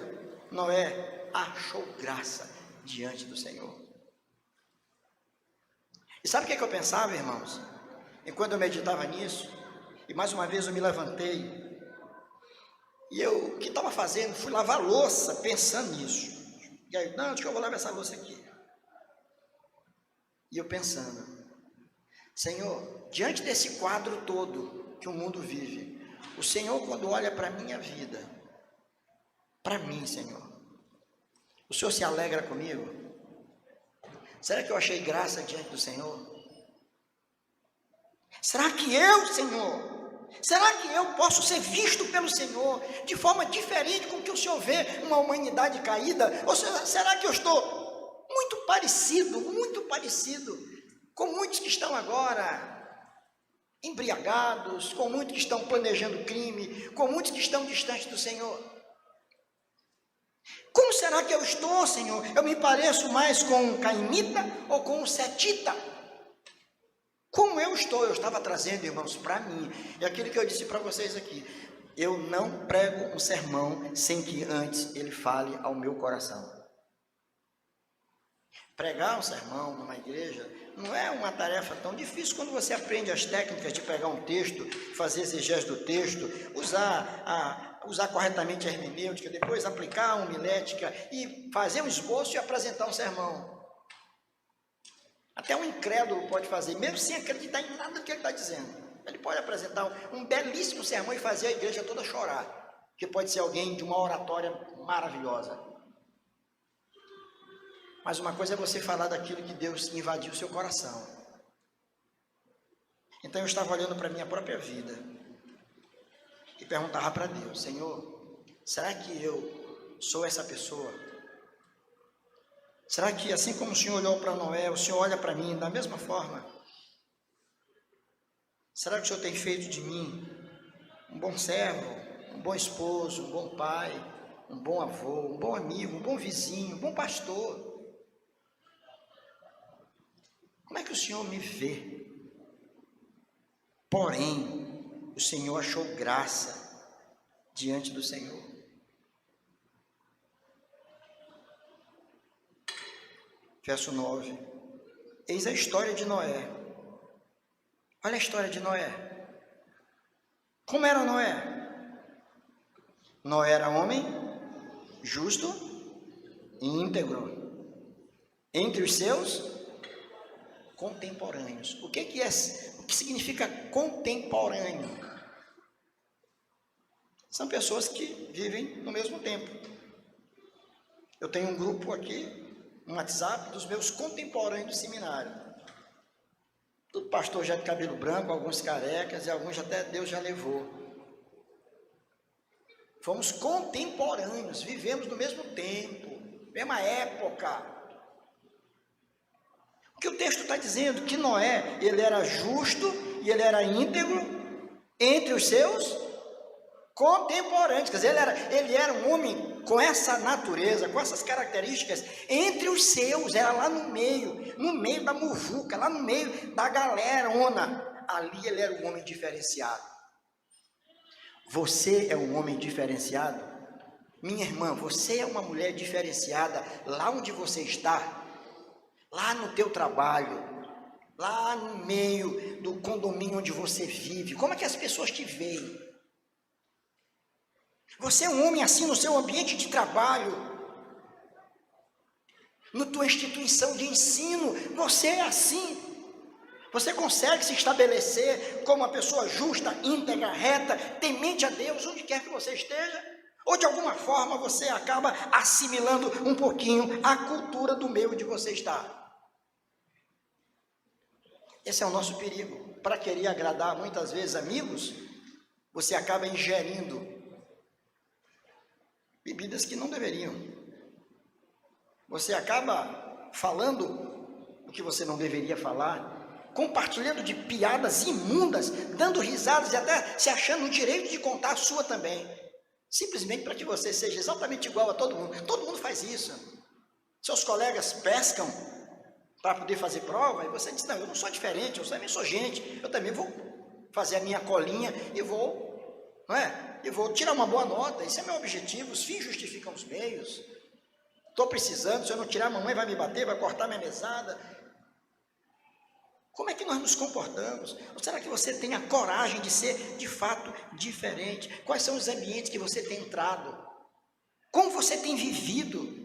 Noé achou graça diante do Senhor. E sabe o que eu pensava, irmãos? Enquanto eu meditava nisso, e mais uma vez eu me levantei, e eu, o que estava fazendo? Fui lavar louça, pensando nisso. E aí, não, acho que eu vou lavar essa louça aqui. E eu pensando, Senhor, diante desse quadro todo que o mundo vive, o Senhor, quando olha para a minha vida, para mim, Senhor, o Senhor se alegra comigo? Será que eu achei graça diante do Senhor? Será que eu, Senhor, será que eu posso ser visto pelo Senhor de forma diferente com que o Senhor vê uma humanidade caída? Ou será que eu estou muito parecido com muitos que estão agora embriagados, com muitos que estão planejando crime, com muitos que estão distantes do Senhor? Como será que eu estou, Senhor? Eu me pareço mais com um cainita ou com um setita? Como eu estou? Eu estava trazendo, irmãos, para mim. E aquilo que eu disse para vocês aqui, eu não prego um sermão sem que antes ele fale ao meu coração. Pregar um sermão numa igreja não é uma tarefa tão difícil quando você aprende as técnicas de pegar um texto, fazer exegese do texto, usar corretamente a hermenêutica, depois aplicar a homilética e fazer um esboço e apresentar um sermão. Até um incrédulo pode fazer, mesmo sem acreditar em nada do que ele está dizendo. Ele pode apresentar um belíssimo sermão e fazer a igreja toda chorar, que pode ser alguém de uma oratória maravilhosa. Mas uma coisa é você falar daquilo que Deus invadiu o seu coração. Então eu estava olhando para a minha própria vida e perguntava para Deus, Senhor, será que eu sou essa pessoa? Será que assim como o Senhor olhou para Noé, o Senhor olha para mim da mesma forma? Será que o Senhor tem feito de mim um bom servo, um bom esposo, um bom pai, um bom avô, um bom amigo, um bom vizinho, um bom pastor? Como é que o Senhor me vê? Porém, o Senhor achou graça diante do Senhor. Verso 9. Eis a história de Noé. Olha a história de Noé. Como era Noé? Noé era homem justo e íntegro entre os seus contemporâneos. O que significa contemporâneo? São pessoas que vivem no mesmo tempo. Eu tenho um grupo aqui, um WhatsApp, dos meus contemporâneos do seminário. Tudo pastor já de cabelo branco, alguns carecas e alguns até Deus já levou. Fomos contemporâneos, vivemos no mesmo tempo, mesma época. O que o texto está dizendo? Que Noé, ele era justo e ele era íntegro entre os seus contemporâneos. Quer dizer, ele era um homem com essa natureza, com essas características, entre os seus, era lá no meio da muvuca, lá no meio da galerona. Ali ele era um homem diferenciado. Você é um homem diferenciado? Minha irmã, você é uma mulher diferenciada lá onde você está, lá no teu trabalho, lá no meio do condomínio onde você vive. Como é que as pessoas te veem? Você é um homem assim no seu ambiente de trabalho, na tua instituição de ensino, você é assim. Você consegue se estabelecer como uma pessoa justa, íntegra, reta, temente a Deus, onde quer que você esteja? Ou de alguma forma você acaba assimilando um pouquinho a cultura do meio onde você está? Esse é o nosso perigo. Para querer agradar muitas vezes amigos, você acaba ingerindo bebidas que não deveriam. Você acaba falando o que você não deveria falar, compartilhando de piadas imundas, dando risadas e até se achando no direito de contar a sua também, simplesmente para que você seja exatamente igual a todo mundo. Todo mundo faz isso. Seus colegas pescam para poder fazer prova, e você diz, não, eu não sou diferente, eu também sou gente, eu também vou fazer a minha colinha e vou, não é? Eu vou tirar uma boa nota, esse é meu objetivo, os fins justificam os meios. Estou precisando, se eu não tirar, a mamãe vai me bater, vai cortar minha mesada. Como é que nós nos comportamos? Ou será que você tem a coragem de ser, de fato, diferente? Quais são os ambientes que você tem entrado? Como você tem vivido?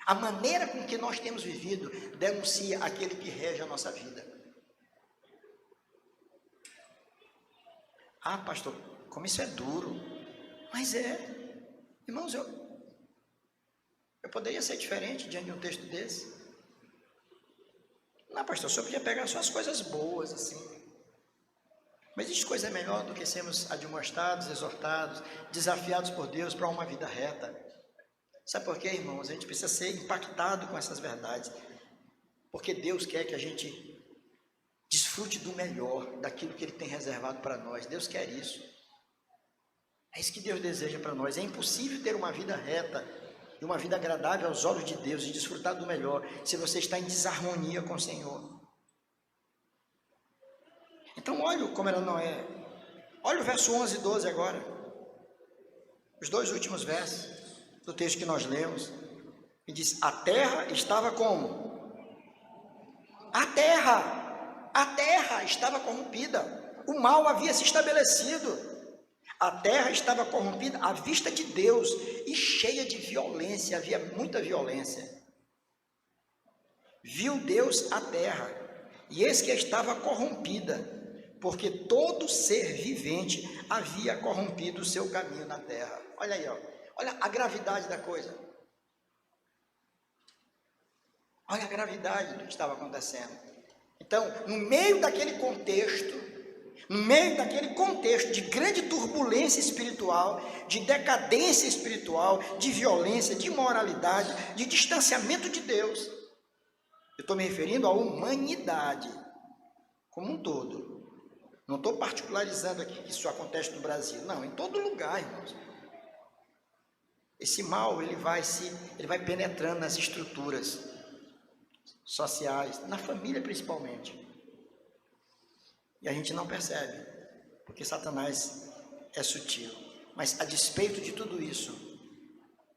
A maneira com que nós temos vivido denuncia aquele que rege a nossa vida. Ah, pastor, como isso é duro. Mas irmãos, eu poderia ser diferente diante de um texto desse. Não, pastor, o senhor podia pegar só as coisas boas, assim. Mas existe coisa melhor do que sermos admoestados, exortados, desafiados por Deus para uma vida reta. Sabe por quê, irmãos? A gente precisa ser impactado com essas verdades. Porque Deus quer que a gente desfrute do melhor, daquilo que Ele tem reservado para nós. Deus quer isso. É isso que Deus deseja para nós. É impossível ter uma vida reta e uma vida agradável aos olhos de Deus e desfrutar do melhor se você está em desarmonia com o Senhor. Então, olha como era Noé. Olha o verso 11 e 12 agora. Os dois últimos versos do texto que nós lemos. E diz, a terra estava como? A terra estava corrompida. O mal havia se estabelecido. A terra estava corrompida à vista de Deus e cheia de violência, havia muita violência. Viu Deus a terra, e eis que estava corrompida, porque todo ser vivente havia corrompido o seu caminho na terra. Olha aí, ó. Olha a gravidade da coisa. Olha a gravidade do que estava acontecendo. Então, no meio daquele contexto de grande turbulência espiritual, de decadência espiritual, de violência, de imoralidade, de distanciamento de Deus, eu estou me referindo à humanidade como um todo. Não estou particularizando aqui que isso acontece no Brasil. Não, em todo lugar, irmãos. Esse mal, ele vai penetrando nas estruturas sociais, na família principalmente. E a gente não percebe, porque Satanás é sutil. Mas a despeito de tudo isso,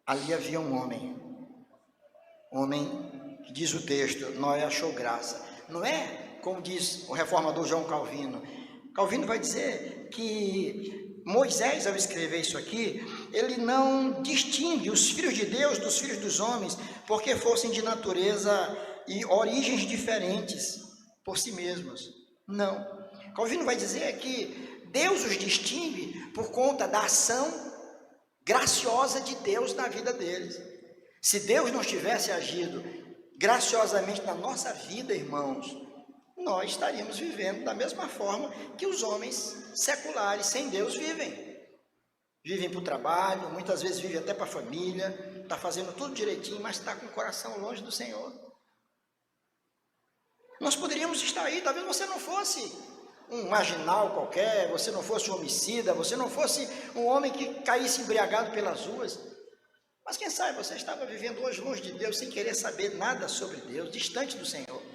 ali havia um homem que diz o texto, Noé achou graça. Não é como diz o reformador João Calvino. Calvino vai dizer que Moisés, ao escrever isso aqui, ele não distingue os filhos de Deus dos filhos dos homens, porque fossem de natureza e origens diferentes por si mesmos. Não. Calvino vai dizer que Deus os distingue por conta da ação graciosa de Deus na vida deles. Se Deus não tivesse agido graciosamente na nossa vida, irmãos, nós estaríamos vivendo da mesma forma que os homens seculares sem Deus vivem. Vivem para o trabalho, muitas vezes vivem até para a família, está fazendo tudo direitinho, mas está com o coração longe do Senhor. Nós poderíamos estar aí, talvez você não fosse um marginal qualquer, você não fosse um homicida, você não fosse um homem que caísse embriagado pelas ruas, mas quem sabe você estava vivendo hoje longe de Deus, sem querer saber nada sobre Deus, distante do Senhor.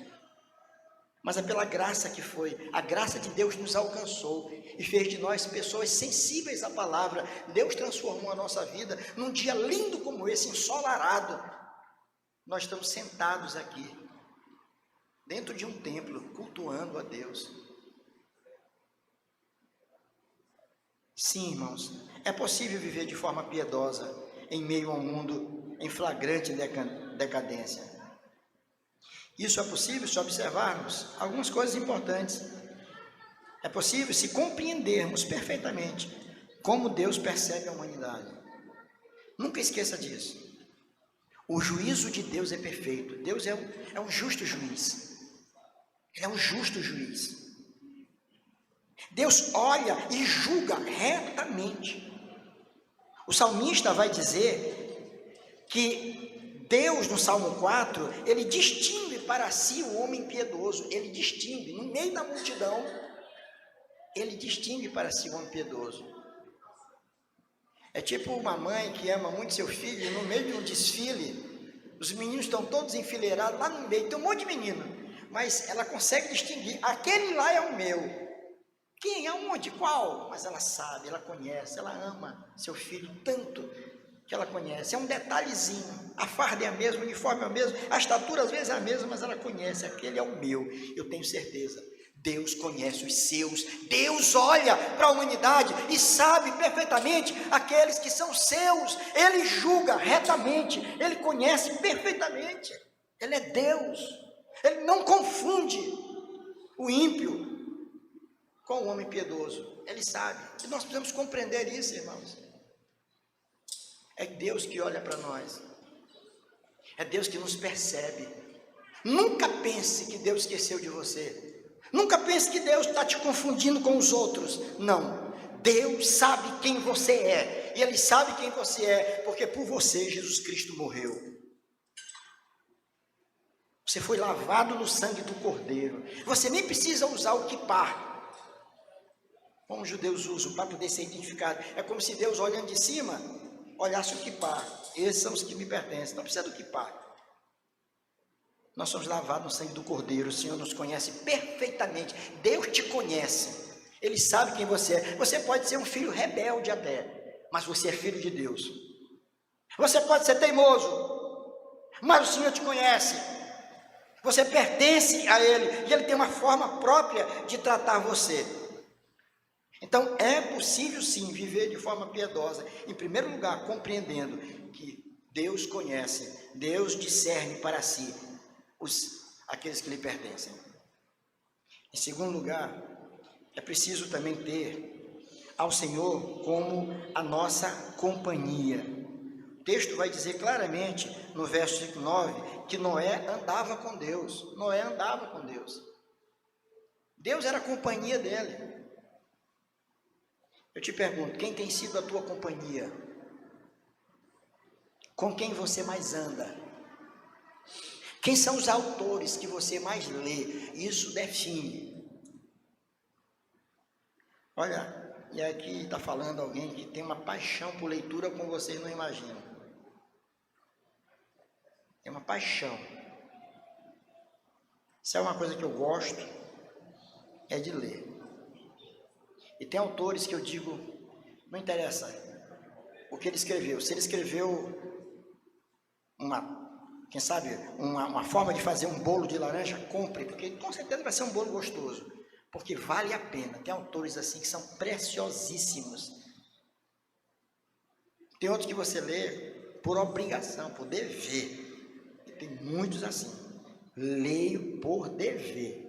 Mas é pela graça que foi, a graça de Deus nos alcançou e fez de nós pessoas sensíveis à palavra. Deus transformou a nossa vida num dia lindo como esse, ensolarado. Nós estamos sentados aqui, dentro de um templo, cultuando a Deus. Sim, irmãos, é possível viver de forma piedosa em meio a um mundo em flagrante decadência. Isso é possível se observarmos algumas coisas importantes. É possível se compreendermos perfeitamente como Deus percebe a humanidade. Nunca esqueça disso. O juízo de Deus é perfeito. Deus é um justo juiz. Ele é um justo juiz. Deus olha e julga retamente. O salmista vai dizer que Deus, no Salmo 4, ele distingue para si o homem piedoso. Ele distingue, no meio da multidão, ele distingue para si o homem piedoso. É tipo uma mãe que ama muito seu filho, e no meio de um desfile, os meninos estão todos enfileirados, lá no meio tem um monte de menino, mas ela consegue distinguir, aquele lá é o meu. Quem? Aonde? Qual? Mas ela sabe, ela conhece, ela ama seu filho tanto que ela conhece. É um detalhezinho. A farda é a mesma, o uniforme é o mesmo, a estatura às vezes é a mesma, mas ela conhece, aquele é o meu. Eu tenho certeza. Deus conhece os seus. Deus olha para a humanidade e sabe perfeitamente aqueles que são seus. Ele julga retamente, ele conhece perfeitamente. Ele é Deus. Ele não confunde o ímpio com o homem piedoso. Ele sabe. E nós precisamos compreender isso, irmãos. É Deus que olha para nós. É Deus que nos percebe. Nunca pense que Deus esqueceu de você. Nunca pense que Deus está te confundindo com os outros. Não. Deus sabe quem você é. E Ele sabe quem você é, porque por você Jesus Cristo morreu. Você foi lavado no sangue do Cordeiro. Você nem precisa usar o quipá, como os judeus usam para poder ser identificado. É como se Deus, olhando de cima, olhasse o quipá. Esses são os que me pertencem. Não precisa do quipá. Nós somos lavados no sangue do Cordeiro. O Senhor nos conhece perfeitamente. Deus te conhece. Ele sabe quem você é. Você pode ser um filho rebelde até, mas você é filho de Deus. Você pode ser teimoso, mas o Senhor te conhece. Você pertence a Ele, e Ele tem uma forma própria de tratar você. Então, é possível sim viver de forma piedosa, em primeiro lugar, compreendendo que Deus conhece, Deus discerne para si aqueles que lhe pertencem. Em segundo lugar, é preciso também ter ao Senhor como a nossa companhia. O texto vai dizer claramente, no verso 9, que Noé andava com Deus. Noé andava com Deus. Deus era a companhia dele. Eu te pergunto, quem tem sido a tua companhia? Com quem você mais anda? Quem são os autores que você mais lê? Isso define Olha, e aqui está falando alguém que tem uma paixão por leitura como vocês não imaginam. Tem uma paixão. Se é uma coisa que eu gosto, é de ler. E tem autores que eu digo, não interessa o que ele escreveu. Se ele escreveu quem sabe, uma forma de fazer um bolo de laranja, compre, porque com certeza vai ser um bolo gostoso, porque vale a pena. Tem autores assim que são preciosíssimos. Tem outros que você lê por obrigação, por dever. E tem muitos assim. Leio por dever.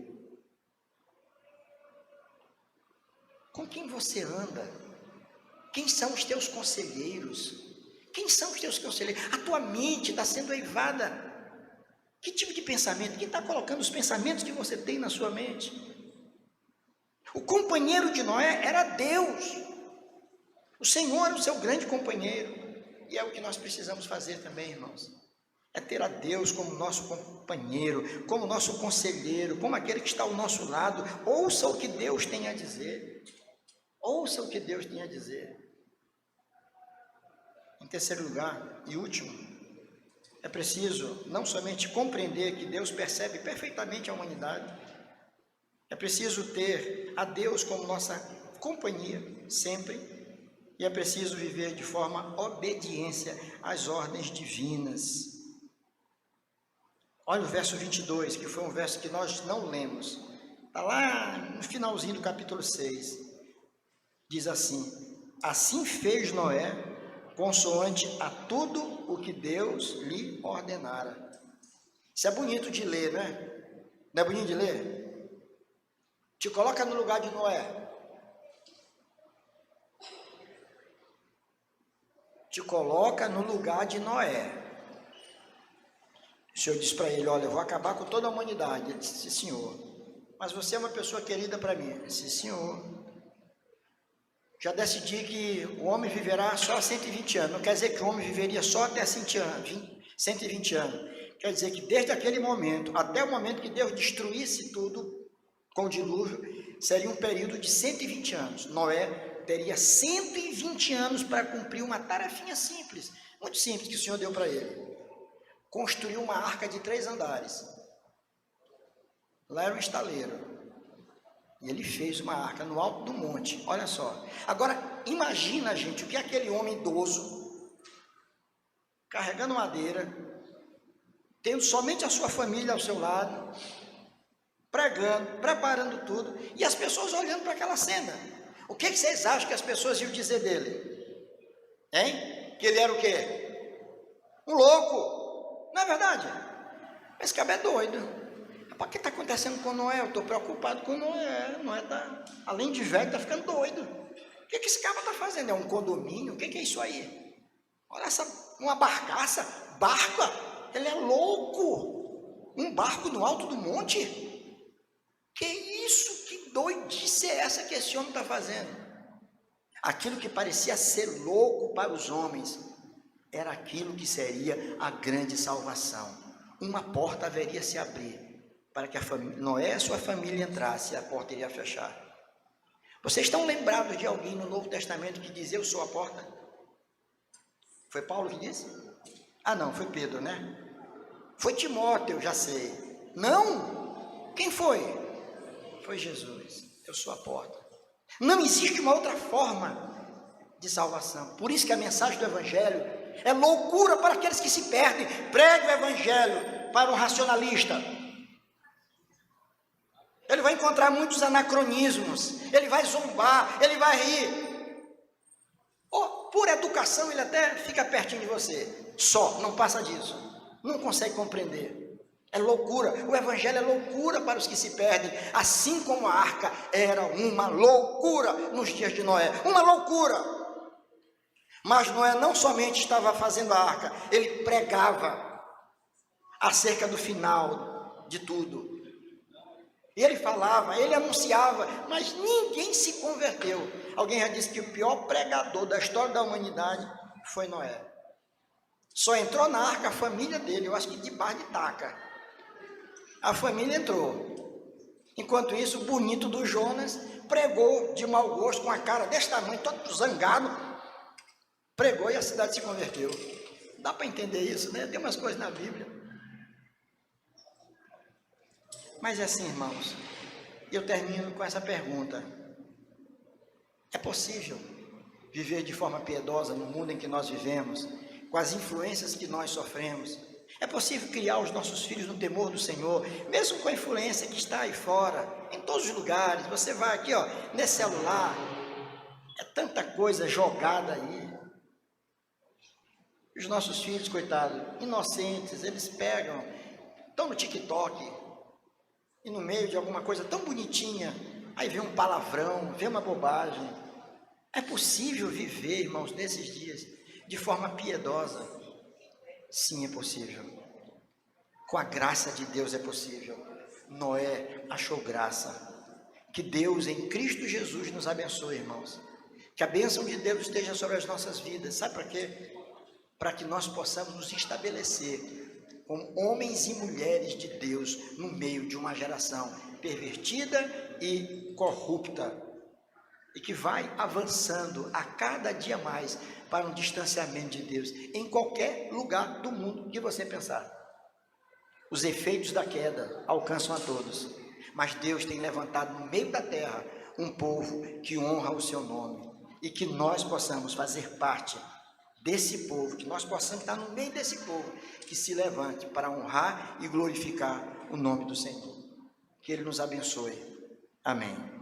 Com quem você anda? Quem são os teus conselheiros? Quem são os teus conselheiros? A tua mente está sendo eivada. Que tipo de pensamento? Quem está colocando os pensamentos que você tem na sua mente? O companheiro de Noé era Deus. O Senhor é o seu grande companheiro. E é o que nós precisamos fazer também, irmãos. É ter a Deus como nosso companheiro, como nosso conselheiro, como aquele que está ao nosso lado. Ouça o que Deus tem a dizer. Ouça o que Deus tem a dizer. Em terceiro lugar e último, é preciso não somente compreender que Deus percebe perfeitamente a humanidade, é preciso ter a Deus como nossa companhia sempre, e é preciso viver de forma obediência às ordens divinas. Olha o verso 22, que foi um verso que nós não lemos, está lá no finalzinho do capítulo 6, diz assim: assim fez Noé, consoante a tudo o que Deus lhe ordenara. Isso é bonito de ler, né? Não é bonito de ler? Te coloca no lugar de Noé. Te coloca no lugar de Noé. O Senhor disse para ele: olha, eu vou acabar com toda a humanidade. Ele disse: Senhor, mas você é uma pessoa querida para mim. Ele disse: Senhor, já decidi que o homem viverá só 120 anos. Não quer dizer que o homem viveria só até 120 anos. Quer dizer que desde aquele momento, até o momento que Deus destruísse tudo com o dilúvio, seria um período de 120 anos. Noé teria 120 anos para cumprir uma tarefinha simples, muito simples, que o Senhor deu para ele. Construir uma arca de 3 andares. Lá era um estaleiro. E ele fez uma arca no alto do monte, olha só. Agora, imagina, gente, o que aquele homem idoso, carregando madeira, tendo somente a sua família ao seu lado, pregando, preparando tudo, e as pessoas olhando para aquela cena. O que vocês acham que as pessoas iam dizer dele? Hein? Que ele era o quê? Um louco, não é verdade? Esse cara é doido. O que está acontecendo com Noé? Eu estou preocupado com Noé. Noé está, além de velho, está ficando doido. O que esse cara está fazendo? É um condomínio? O que é isso aí? Olha uma barcaça, barco, ele é louco. Um barco no alto do monte? Que isso? Que doidice é essa que esse homem está fazendo? Aquilo que parecia ser louco para os homens, era aquilo que seria a grande salvação. Uma porta haveria se abrir para que Noé e a sua família entrasse, e a porta iria fechar. Vocês estão lembrados de alguém no Novo Testamento que dizia: eu sou a porta? Foi Paulo que disse? Ah não, foi Pedro, né? Foi Timóteo, já sei. Não? Quem foi? Foi Jesus. Eu sou a porta. Não existe uma outra forma de salvação. Por isso que a mensagem do Evangelho é loucura para aqueles que se perdem. Pregue o Evangelho para um racionalista. Ele vai encontrar muitos anacronismos, ele vai zombar, ele vai rir. Ou, por educação, ele até fica pertinho de você. Só, não passa disso. Não consegue compreender. É loucura. O Evangelho é loucura para os que se perdem. Assim como a arca era uma loucura nos dias de Noé. Uma loucura. Mas Noé não somente estava fazendo a arca, ele pregava acerca do final de tudo. Ele falava, ele anunciava, mas ninguém se converteu. Alguém já disse que o pior pregador da história da humanidade foi Noé. Só entrou na arca a família dele, eu acho que debaixo de taca. A família entrou. Enquanto isso, o bonito do Jonas pregou de mau gosto, com a cara desse tamanho, todo zangado, pregou e a cidade se converteu. Dá para entender isso, né? Tem umas coisas na Bíblia. Mas é assim, irmãos, eu termino com essa pergunta: é possível viver de forma piedosa no mundo em que nós vivemos, com as influências que nós sofremos? É possível criar os nossos filhos no temor do Senhor, mesmo com a influência que está aí fora, em todos os lugares? Você vai aqui, ó, nesse celular, é tanta coisa jogada aí. Os nossos filhos, coitados, inocentes, eles pegam, estão no TikTok, e no meio de alguma coisa tão bonitinha, aí vê um palavrão, vê uma bobagem. É possível viver, irmãos, nesses dias, de forma piedosa? Sim, é possível. Com a graça de Deus é possível. Noé achou graça. Que Deus em Cristo Jesus nos abençoe, irmãos. Que a bênção de Deus esteja sobre as nossas vidas. Sabe para quê? Para que nós possamos nos estabelecer como homens e mulheres de Deus no meio de uma geração pervertida e corrupta, e que vai avançando a cada dia mais para um distanciamento de Deus, em qualquer lugar do mundo que você pensar. Os efeitos da queda alcançam a todos, mas Deus tem levantado no meio da terra um povo que honra o seu nome, e que nós possamos fazer parte desse povo, que nós possamos estar no meio desse povo que se levante para honrar e glorificar o nome do Senhor. Que Ele nos abençoe. Amém.